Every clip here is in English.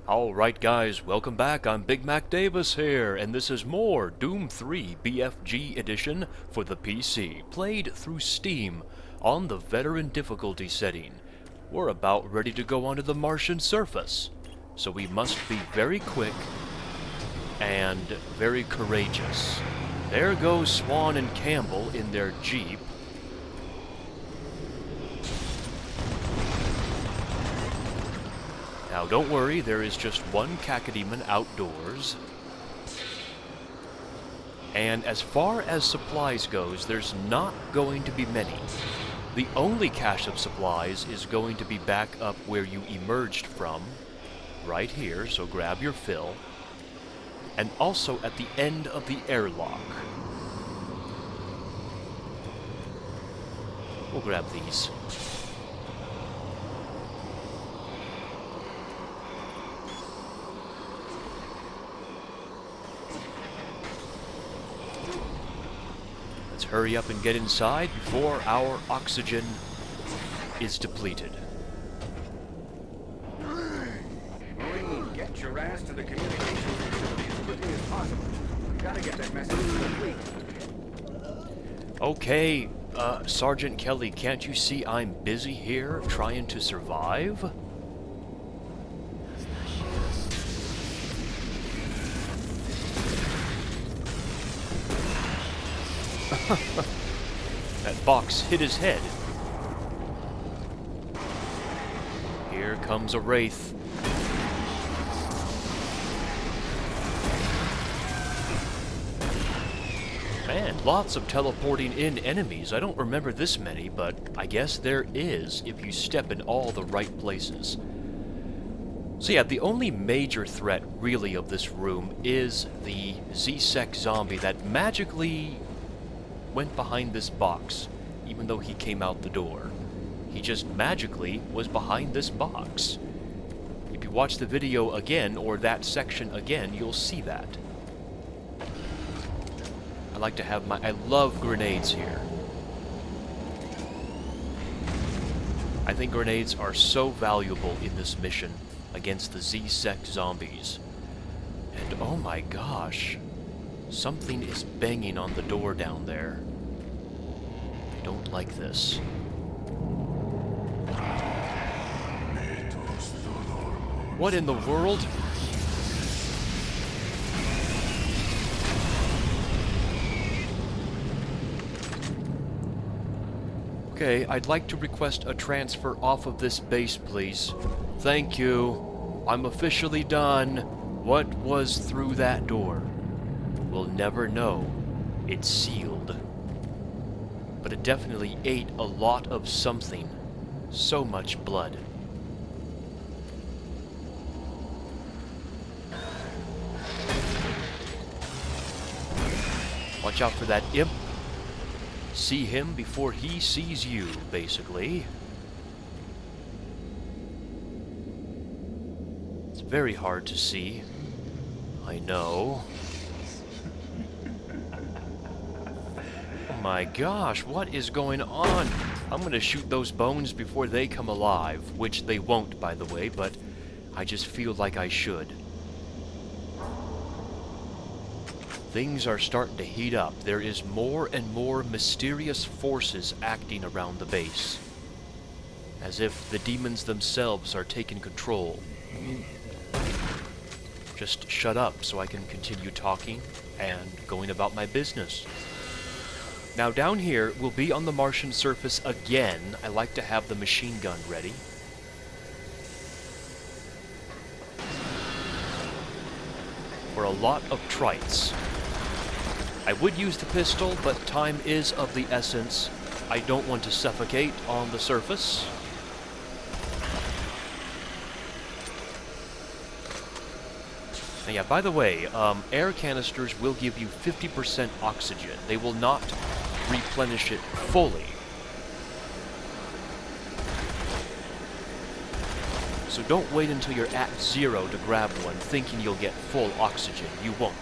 Alright guys, welcome back. I'm BigMacDavis here, and this is more Doom 3 BFG Edition for the PC, played through Steam on the Veteran difficulty setting. We're about ready to go onto the Martian surface, so we must be very quick and very courageous. There goes Swan and Campbell in their Jeep. Now don't worry, there is just one Cacodemon outdoors. And as far as supplies goes, there's not going to be many. The only cache of supplies is going to be back up where you emerged from, right here, so grab your fill. And also at the end of the airlock. We'll grab these. Let's hurry up and get inside before our oxygen is depleted. Marine, get your ass to the communications facility as quickly as possible. Gotta get that message to the fleet. Okay, Sergeant Kelly, can't you see I'm busy here trying to survive? That box hit his head. Here comes a wraith. Man, lots of teleporting in enemies. I don't remember this many, but I guess there is if you step in all the right places. So yeah, the only major threat really of this room is the Z-Sec zombie that magically went behind this box, even though he came out the door. He just magically was behind this box. If you watch the video again, or that section again, you'll see that. I like to have I love grenades here. I think grenades are so valuable in this mission against the Z-Sec zombies. And oh my gosh, something is banging on the door down there. I don't like this. What in the world? Okay, I'd like to request a transfer off of this base, please. Thank you. I'm officially done. What was through that door? We'll never know. It's sealed. But it definitely ate a lot of something. So much blood. Watch out for that imp. See him before he sees you, basically. It's very hard to see. I know. Oh my gosh, what is going on? I'm gonna shoot those bones before they come alive, which they won't, by the way, but I just feel like I should. Things are starting to heat up. There is more and more mysterious forces acting around the base. As if the demons themselves are taking control. Just shut up so I can continue talking and going about my business. Now down here, we'll be on the Martian surface again. I like to have the machine gun ready. For a lot of trites. I would use the pistol, but time is of the essence. I don't want to suffocate on the surface. And yeah, by the way, air canisters will give you 50% oxygen. They will not replenish it fully. So don't wait until you're at 0 to grab one, thinking you'll get full oxygen. You won't.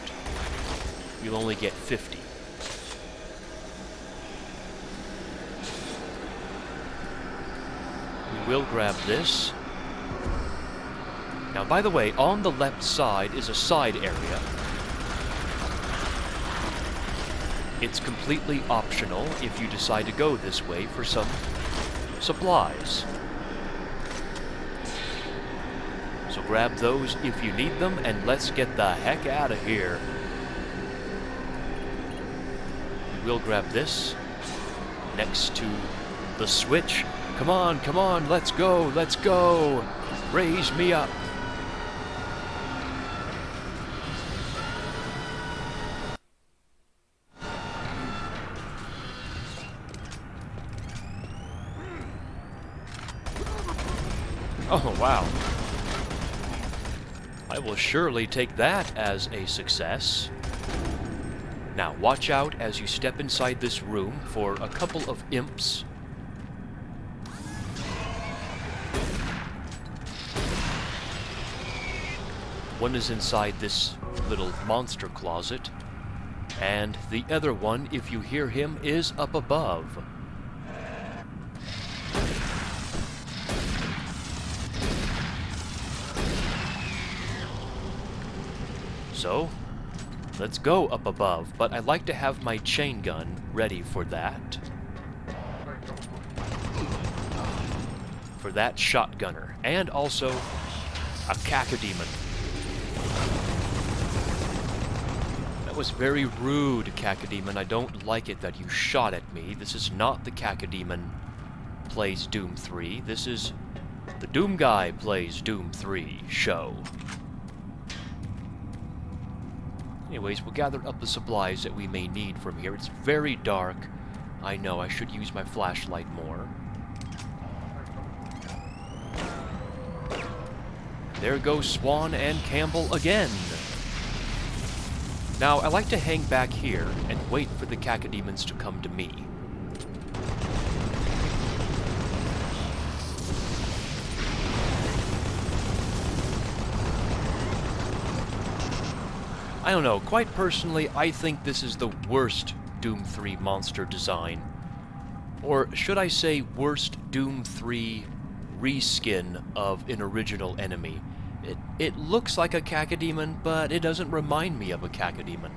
You'll only get 50. We will grab this. Now, by the way, on the left side is a side area. It's completely optional if you decide to go this way for some supplies. So grab those if you need them, and let's get the heck out of here. We'll grab this next to the switch. Come on, let's go. Raise me up. Oh, wow. I will surely take that as a success. Now, watch out as you step inside this room for a couple of imps. One is inside this little monster closet, and the other one, if you hear him, is up above. So, let's go up above, but I like to have my chain gun ready for that. For that shotgunner, and also a cacodemon. That was very rude, cacodemon. I don't like it that you shot at me. This is not the cacodemon plays Doom 3. This is the Doom Guy plays Doom 3 show. Anyways, we'll gather up the supplies that we may need from here. It's very dark. I know, I should use my flashlight more. There goes Swan and Campbell again. Now, I like to hang back here and wait for the cacodemons to come to me. I don't know, quite personally, I think this is the worst Doom 3 monster design. Or should I say worst Doom 3 reskin of an original enemy. It looks like a cacodemon, but it doesn't remind me of a cacodemon.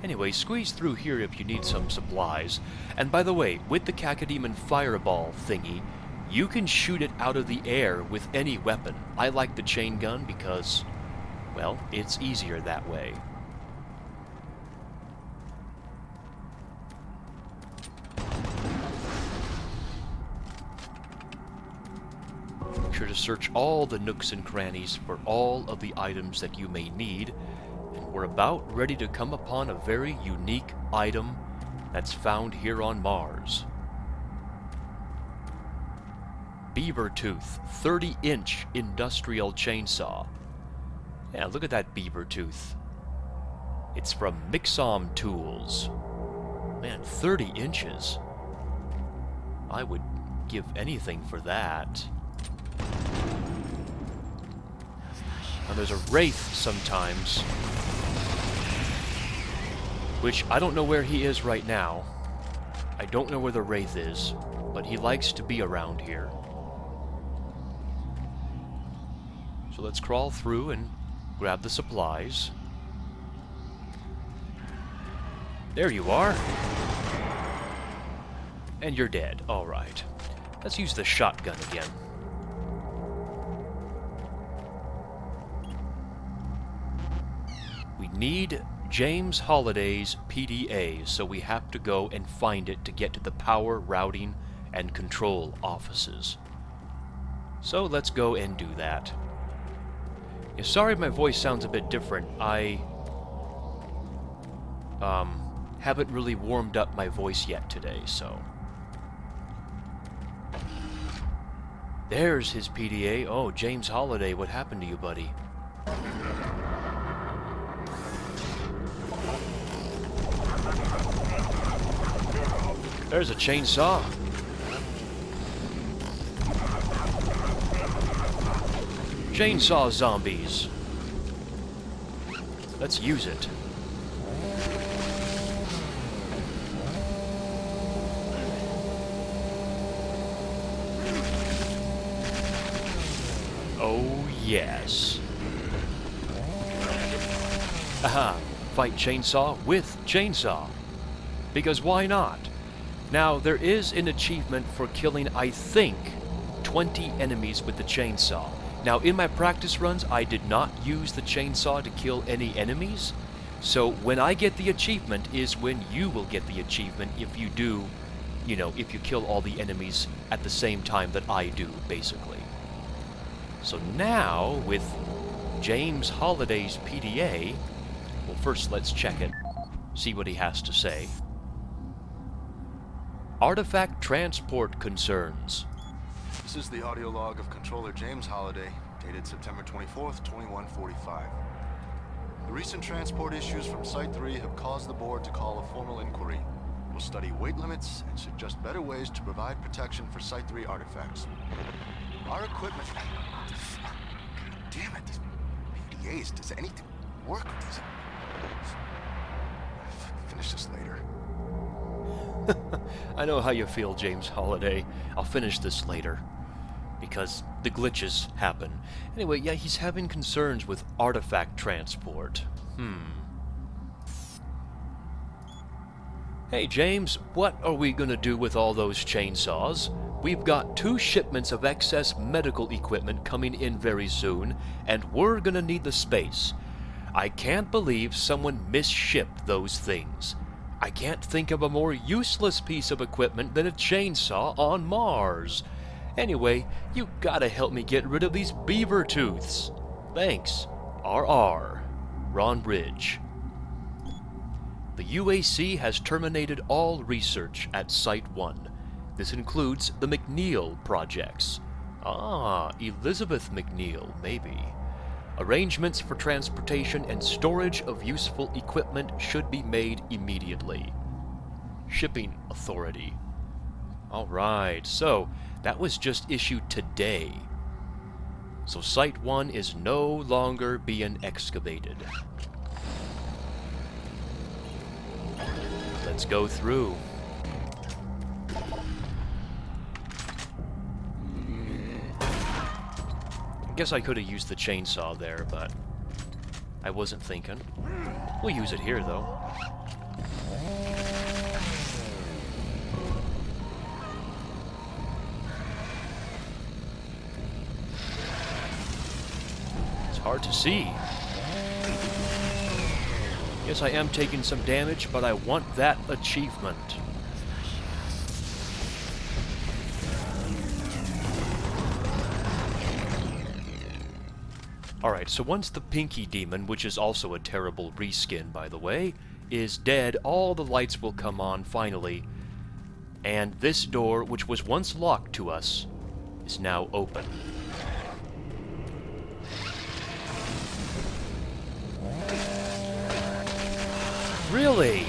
Anyway, squeeze through here if you need some supplies. And by the way, with the cacodemon fireball thingy, you can shoot it out of the air with any weapon. I like the chain gun because, well, it's easier that way. Make sure to search all the nooks and crannies for all of the items that you may need. And we're about ready to come upon a very unique item that's found here on Mars. Beaver Tooth, 30-inch industrial chainsaw. Yeah, look at that beaver tooth. It's from Mixom Tools. Man, 30 inches. I would give anything for that. Now there's a wraith sometimes, which I don't know where he is right now. I don't know where the wraith is, but he likes to be around here. So let's crawl through and grab the supplies. There you are. And you're dead. Alright. Let's use the shotgun again. We need James Holliday's PDA, so we have to go and find it to get to the power, routing, and control offices. So let's go and do that. Yeah, sorry if my voice sounds a bit different. I haven't really warmed up my voice yet today, so. There's his PDA. Oh, James Holliday, what happened to you, buddy? There's a chainsaw. Chainsaw zombies. Let's use it. Oh, yes. Aha, fight chainsaw with chainsaw. Because why not? Now, there is an achievement for killing, I think, 20 enemies with the chainsaw. Now, in my practice runs, I did not use the chainsaw to kill any enemies. So, when I get the achievement is when you will get the achievement if you do, you know, if you kill all the enemies at the same time that I do, basically. So now, with James Holliday's PDA, well, first let's check it, see what he has to say. Artifact transport concerns. This is the audio log of Controller James Holliday, dated September 24th, 2145. The recent transport issues from Site 3 have caused the board to call a formal inquiry. We'll study weight limits and suggest better ways to provide protection for Site 3 artifacts. Our equipment... God damn it, these PDAs, does anything work with these? Finish this later. I know how you feel, James Holliday. I'll finish this later. Because the glitches happen. Anyway, yeah, he's having concerns with artifact transport. Hey, James, what are we gonna do with all those chainsaws? We've got 2 shipments of excess medical equipment coming in very soon, and we're gonna need the space. I can't believe someone misshipped those things. I can't think of a more useless piece of equipment than a chainsaw on Mars. Anyway, you gotta help me get rid of these beaver tooths. Thanks. R.R. Ron Bridge. The UAC has terminated all research at Site 1. This includes the McNeil projects. Ah, Elizabeth McNeil, maybe. Arrangements for transportation and storage of useful equipment should be made immediately. Shipping Authority. Alright, so that was just issued today. So Site 1 is no longer being excavated. Let's go through. I guess I could have used the chainsaw there, but I wasn't thinking. We'll use it here, though. It's hard to see. Yes, I am taking some damage, but I want that achievement. Alright, so once the Pinky Demon, which is also a terrible reskin, by the way, is dead, all the lights will come on, finally. And this door, which was once locked to us, is now open. Really?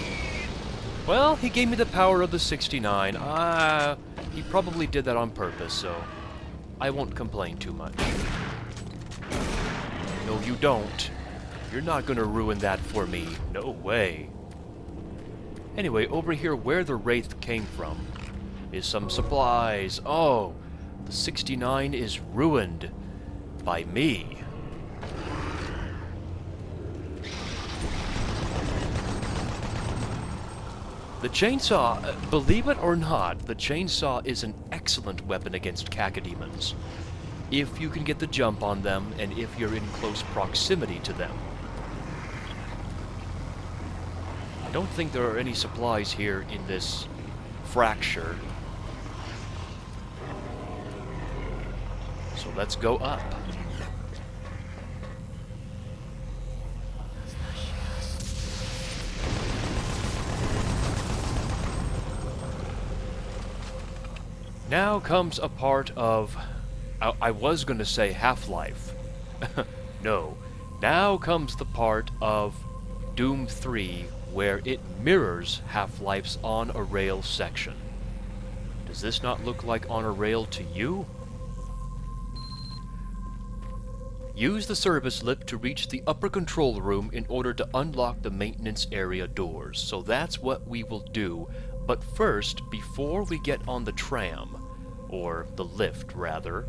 Well, he gave me the power of the 69. He probably did that on purpose, so I won't complain too much. No, you don't. You're not gonna ruin that for me. No way. Anyway, over here where the Wraith came from is some supplies. Oh, the 69 is ruined by me. The chainsaw, believe it or not, the chainsaw is an excellent weapon against cacodemons. If you can get the jump on them, and if you're in close proximity to them. I don't think there are any supplies here in this fracture. So let's go up. Now comes a part of... I was going to say Half-Life. No. Now comes the part of Doom 3 where it mirrors Half-Life's on-a-rail section. Does this not look like on-a-rail to you? Use the service lift to reach the upper control room in order to unlock the maintenance area doors. So that's what we will do. But first, before we get on the tram, or the lift rather,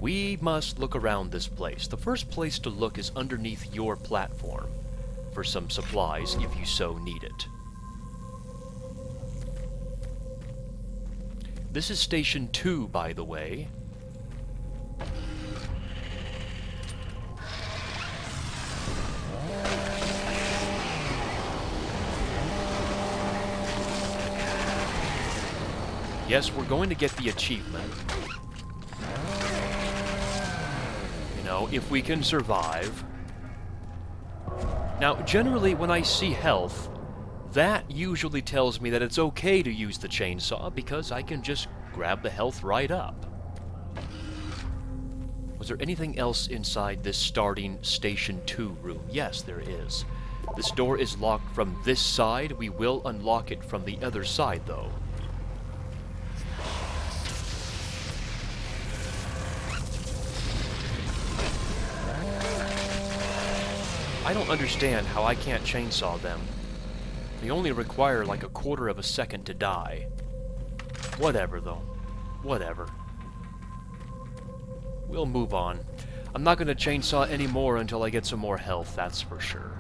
We must look around this place. The first place to look is underneath your platform for some supplies if you so need it. This is Station 2, by the way. Yes, we're going to get the achievement. You know, if we can survive. Now, generally, when I see health, that usually tells me that it's okay to use the chainsaw because I can just grab the health right up. Was there anything else inside this starting Station 2 room? Yes, there is. This door is locked from this side. We will unlock it from the other side, though. I don't understand how I can't chainsaw them. They only require like a quarter of a second to die. Whatever, though. Whatever. We'll move on. I'm not going to chainsaw anymore until I get some more health, that's for sure.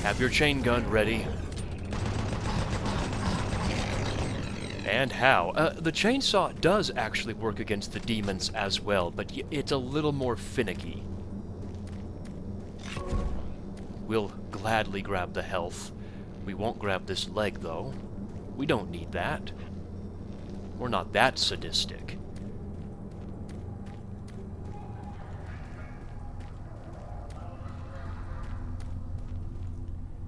Have your chain gun ready. And how? The chainsaw does actually work against the demons as well, but it's a little more finicky. We'll gladly grab the health. We won't grab this leg, though. We don't need that. We're not that sadistic.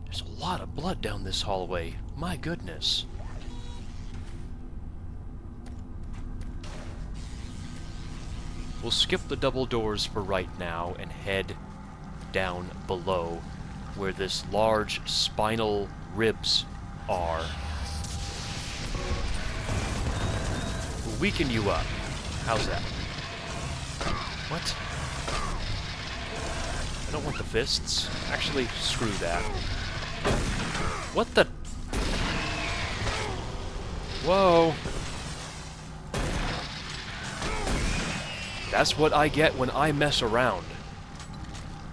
There's a lot of blood down this hallway. My goodness. We'll skip the double doors for right now and head down below where this large spinal ribs are. We'll weaken you up. How's that? What? I don't want the fists. Actually, screw that. What the? Whoa. That's what I get when I mess around.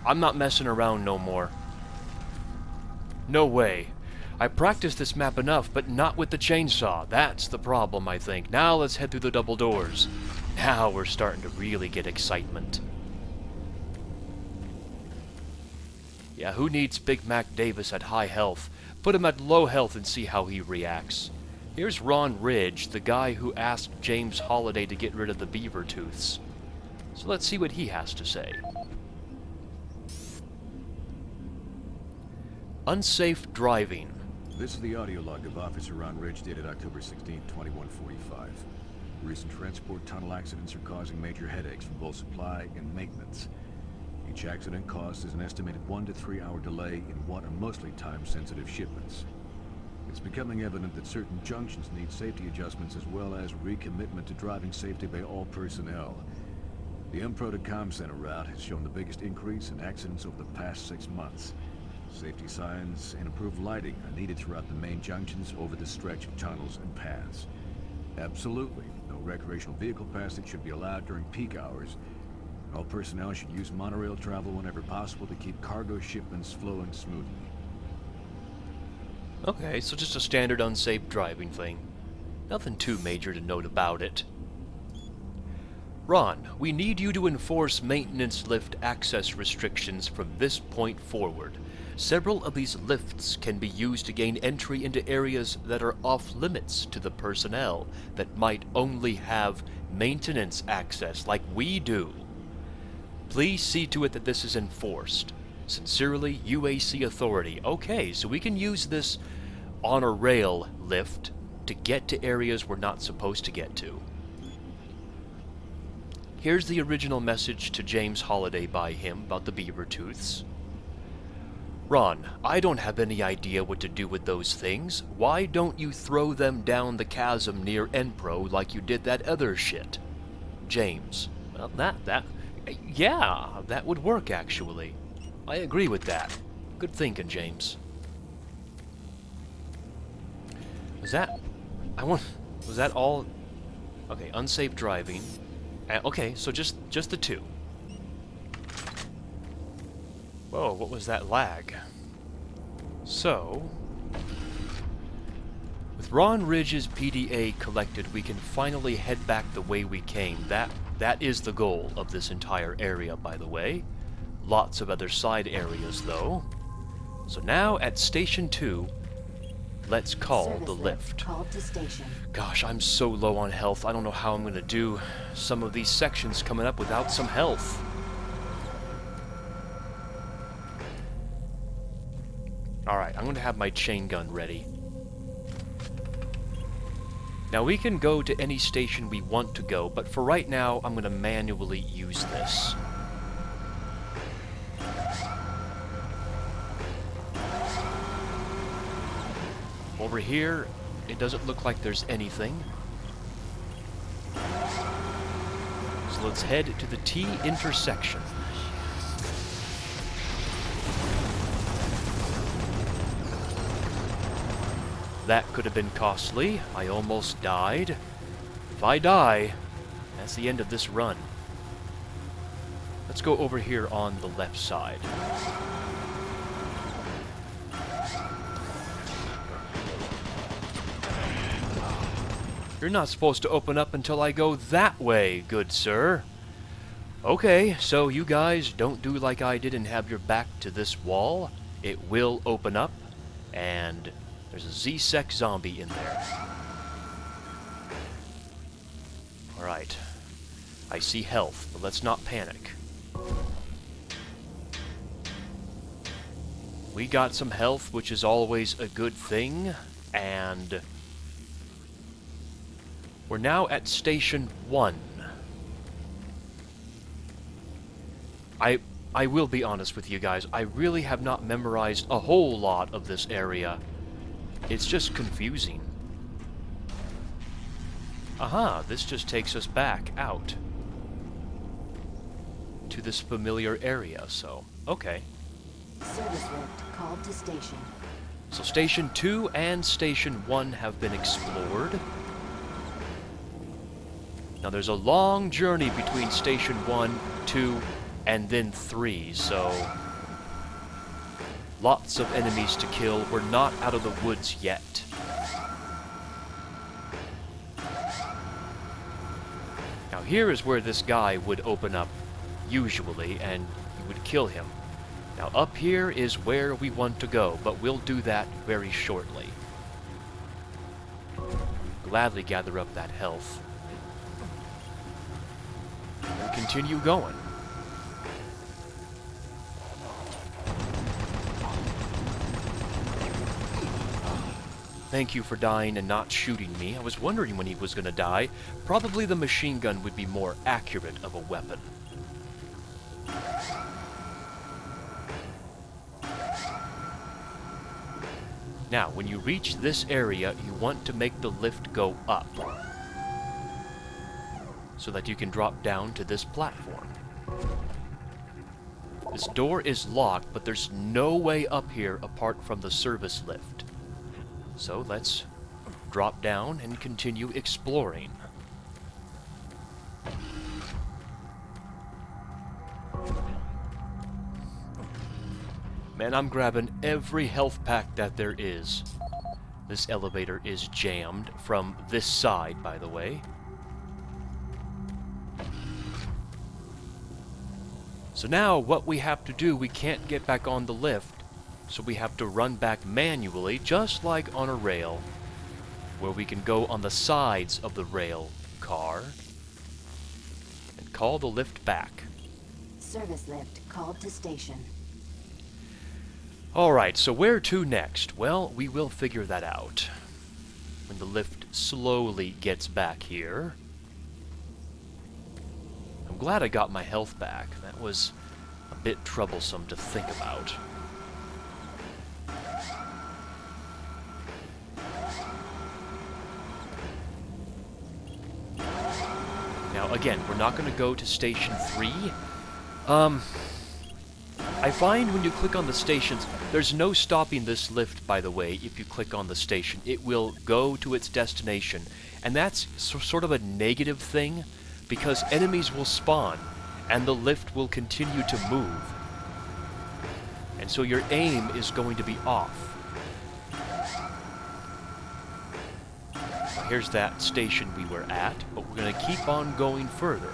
I'm not messing around no more. No way. I practiced this map enough, but not with the chainsaw. That's the problem, I think. Now let's head through the double doors. Now we're starting to really get excitement. Yeah, who needs BigMacDavis at high health? Put him at low health and see how he reacts. Here's Ron Ridge, the guy who asked James Holiday to get rid of the beaver tooths. So let's see what he has to say. Unsafe driving. This is the audio log of Officer Ron Ridge dated October 16, 2145. Recent transport tunnel accidents are causing major headaches from both supply and maintenance. Each accident causes an estimated 1 to 3 hour delay in what are mostly time-sensitive shipments. It's becoming evident that certain junctions need safety adjustments as well as recommitment to driving safety by all personnel. The MPRO to Com Center route has shown the biggest increase in accidents over the past 6 months. Safety signs and improved lighting are needed throughout the main junctions over the stretch of tunnels and paths. Absolutely, no recreational vehicle passage should be allowed during peak hours. All personnel should use monorail travel whenever possible to keep cargo shipments flowing smoothly. Okay, so just a standard unsafe driving thing. Nothing too major to note about it. Ron, we need you to enforce maintenance lift access restrictions from this point forward. Several of these lifts can be used to gain entry into areas that are off-limits to the personnel that might only have maintenance access like we do. Please see to it that this is enforced. Sincerely, UAC Authority. Okay, so we can use this on a rail lift to get to areas we're not supposed to get to. Here's the original message to James Holiday by him about the beaver tooths. Ron, I don't have any idea what to do with those things. Why don't you throw them down the chasm near Enpro like you did that other shit? James. Well, yeah, that would work, actually. I agree with that. Good thinking, James. Was that Was that all? Okay, unsafe driving. Okay, so just the two. Whoa, what was that lag? So, with Ron Ridge's PDA collected, we can finally head back the way we came. That is the goal of this entire area, by the way. Lots of other side areas, though. So now, at Station 2, let's call Service the lift. Called to station. Gosh, I'm so low on health. I don't know how I'm going to do some of these sections coming up without some health. Alright, I'm going to have my chain gun ready. Now we can go to any station we want to go, but for right now, I'm going to manually use this. Over here, it doesn't look like there's anything. So let's head to the T intersection. That could have been costly. I almost died. If I die, that's the end of this run. Let's go over here on the left side. You're not supposed to open up until I go that way, good sir. Okay, so you guys don't do like I did and have your back to this wall. It will open up, and there's a Z-Sec zombie in there. Alright. I see health, but let's not panic. We got some health, which is always a good thing, and we're now at Station 1. I will be honest with you guys, I really have not memorized a whole lot of this area. It's just confusing. Aha, this just takes us back out to this familiar area, so, okay. Service lift called to station. So Station 2 and Station 1 have been explored. Now there's a long journey between Station 1, 2, and then 3, so lots of enemies to kill. We're not out of the woods yet. Now here is where this guy would open up, usually, and you would kill him. Now up here is where we want to go, but we'll do that very shortly. Gladly gather up that health. And continue going. Thank you for dying and not shooting me. I was wondering when he was going to die. Probably the machine gun would be more accurate of a weapon. Now, when you reach this area, you want to make the lift go up, so that you can drop down to this platform. This door is locked, but there's no way up here apart from the service lift. So let's drop down and continue exploring. Man, I'm grabbing every health pack that there is. This elevator is jammed from this side, by the way. So now what we have to do, we can't get back on the lift, so we have to run back manually, just like on a rail, where we can go on the sides of the rail car and call the lift back. Service lift called to station. Alright, so where to next? Well, we will figure that out when the lift slowly gets back here. I'm glad I got my health back. That was a bit troublesome to think about. Now, again, we're not going to go to Station 3. I find when you click on the stations, there's no stopping this lift, by the way, if you click on the station. It will go to its destination. And that's sort of a negative thing, because enemies will spawn, and the lift will continue to move. And so your aim is going to be off. Here's that station we were at, but we're going to keep on going further.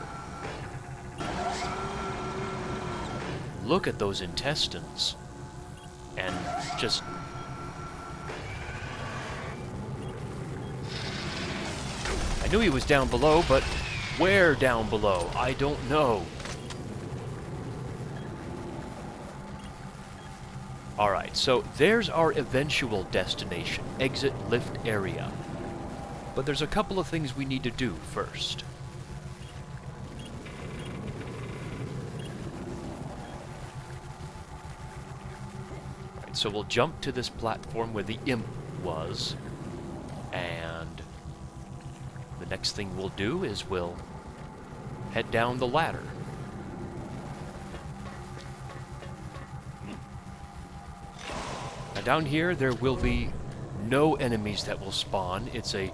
Look at those intestines. And just... I knew he was down below, but where down below? I don't know. Alright, so there's our eventual destination, exit lift area. But there's a couple of things we need to do first. Alright, so we'll jump to this platform where the imp was, and the next thing we'll do is we'll head down the ladder. Now down here there will be no enemies that will spawn. It's a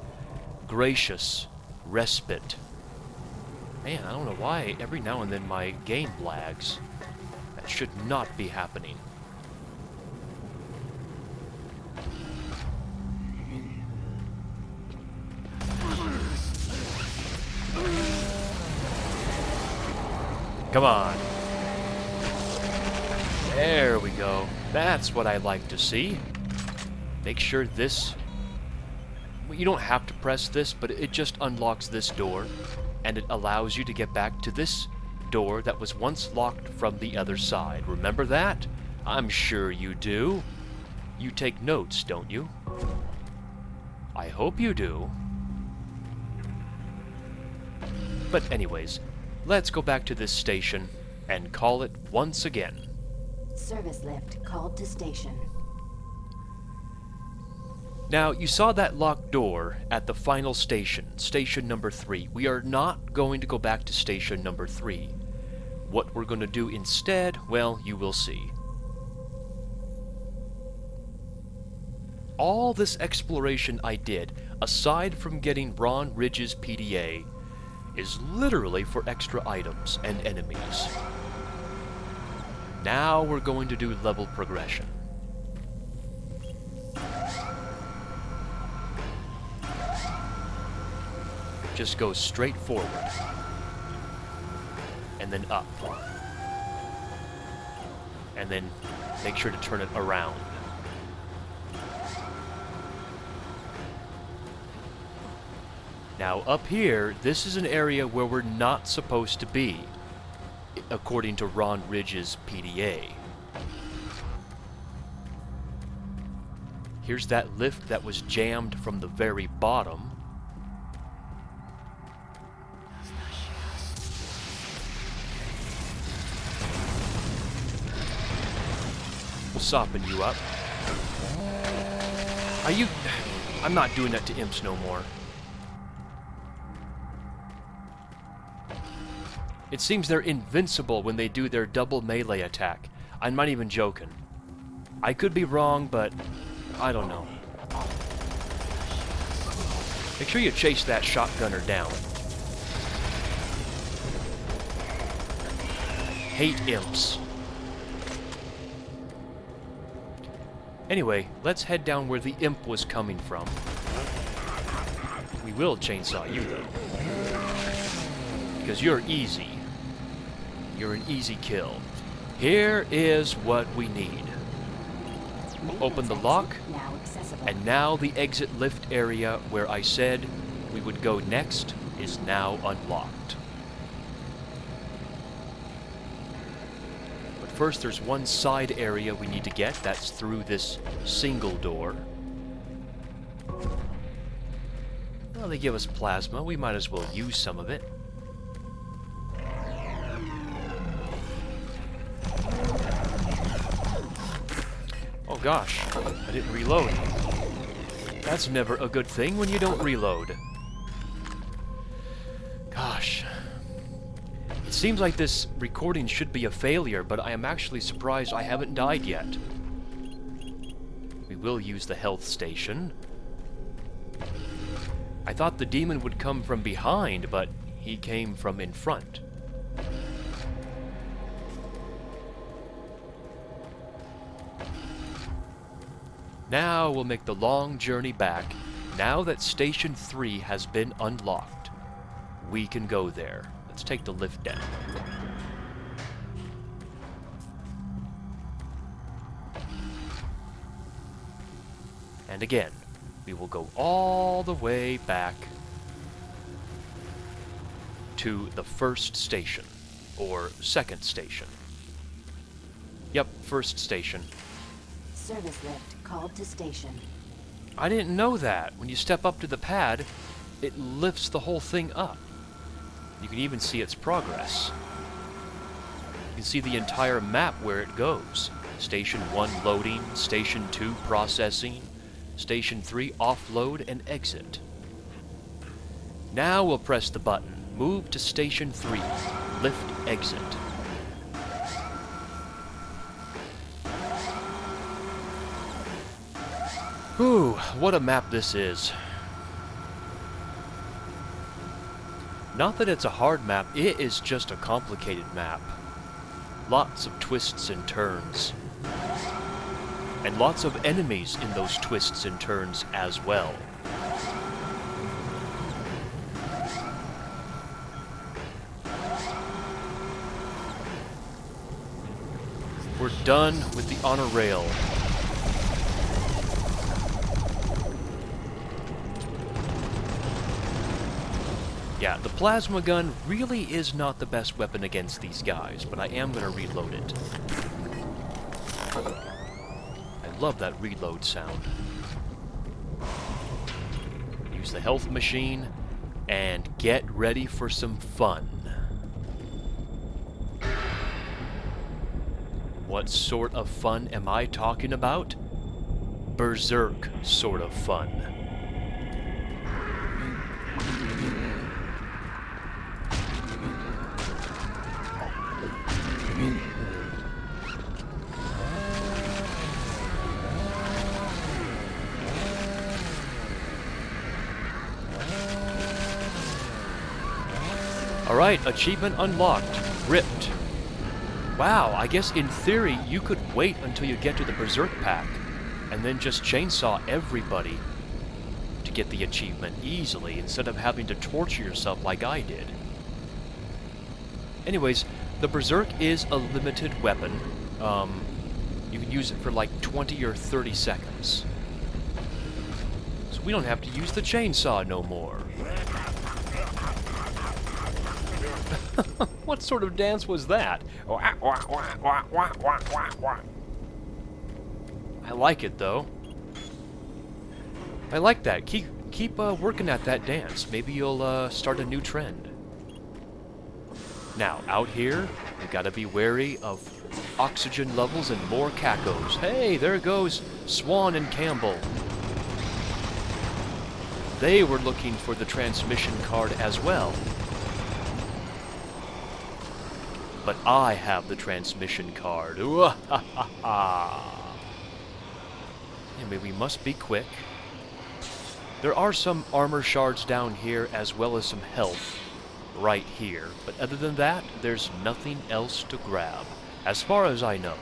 gracious respite. Man, I don't know why every now and then my game lags. That should not be happening. Come on. There we go. That's what I like to see. Make sure this... You don't have to press this, but it just unlocks this door, and it allows you to get back to this door that was once locked from the other side. Remember that? I'm sure you do. You take notes, don't you? I hope you do. But anyways, let's go back to this station and call it once again. Service lift called to station. Now, you saw that locked door at the final station, station number 3. We are not going to go back to station number 3. What we're going to do instead, well, you will see. All this exploration I did, aside from getting Ron Ridge's PDA, is literally for extra items and enemies. Now we're going to do level progression. Just go straight forward. And then up. And then make sure to turn it around. Now up here, this is an area where we're not supposed to be, according to Ron Ridge's PDA. Here's that lift that was jammed from the very bottom. We'll soften you up. Are you... I'm not doing that to imps no more. It seems they're invincible when they do their double melee attack. I'm not even joking. I could be wrong, but I don't know. Make sure you chase that shotgunner down. Hate imps. Anyway, let's head down where the imp was coming from. We will chainsaw you, though. Because you're easy. You're an easy kill. Here is what we need. We'll open the lock, and now the exit lift area where I said we would go next is now unlocked. But first there's one side area we need to get. That's through this single door. Well, they give us plasma. We might as well use some of it. Oh gosh, I didn't reload. That's never a good thing when you don't reload. Gosh. It seems like this recording should be a failure, but I am actually surprised I haven't died yet. We will use the health station. I thought the demon would come from behind, but he came from in front. Now we'll make the long journey back. Now that Station 3 has been unlocked, we can go there. Let's take the lift down. And again, we will go all the way back to the first station, or second station. Yep, first station. Service lift called to station. I didn't know that. When you step up to the pad, it lifts the whole thing up. You can even see its progress. You can see the entire map where it goes. Station 1 loading, Station 2 processing, Station 3 offload and exit. Now we'll press the button. Move to Station 3. Lift exit. Whew, what a map this is. Not that it's a hard map, it is just a complicated map. Lots of twists and turns. And lots of enemies in those twists and turns as well. We're done with the honor rail. Yeah, the plasma gun really is not the best weapon against these guys, but I am going to reload it. I love that reload sound. Use the health machine, and get ready for some fun. What sort of fun am I talking about? Berserk sort of fun. Alright, achievement unlocked. Ripped. Wow, I guess in theory you could wait until you get to the Berserk pack and then just chainsaw everybody to get the achievement easily instead of having to torture yourself like I did. Anyways, the Berserk is a limited weapon. You can use it for like 20 or 30 seconds. So we don't have to use the chainsaw no more. What sort of dance was that? I like it though. I like that. Keep working at that dance. Maybe you'll start a new trend. Now, out here, we gotta be wary of oxygen levels and more cacos. Hey, there goes Swan and Campbell. They were looking for the transmission card as well. But I have the transmission card. Ooh, ha, ha, ha. Anyway, we must be quick. There are some armor shards down here as well as some health right here. But other than that, there's nothing else to grab, as far as I know.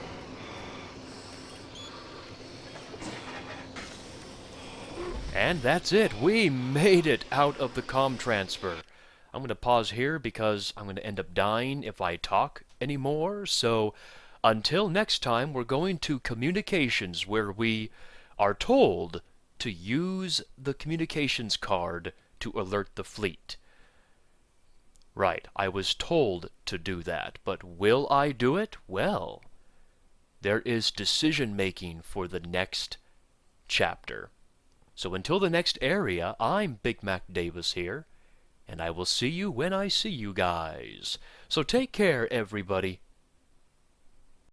And that's it. We made it out of the comm transfer. I'm going to pause here because I'm going to end up dying if I talk anymore. So until next time, we're going to communications where we are told to use the communications card to alert the fleet. Right, I was told to do that, but will I do it? Well, there is decision making for the next chapter. So until the next area, I'm BigMacDavis here. And I will see you when I see you guys. So take care, everybody.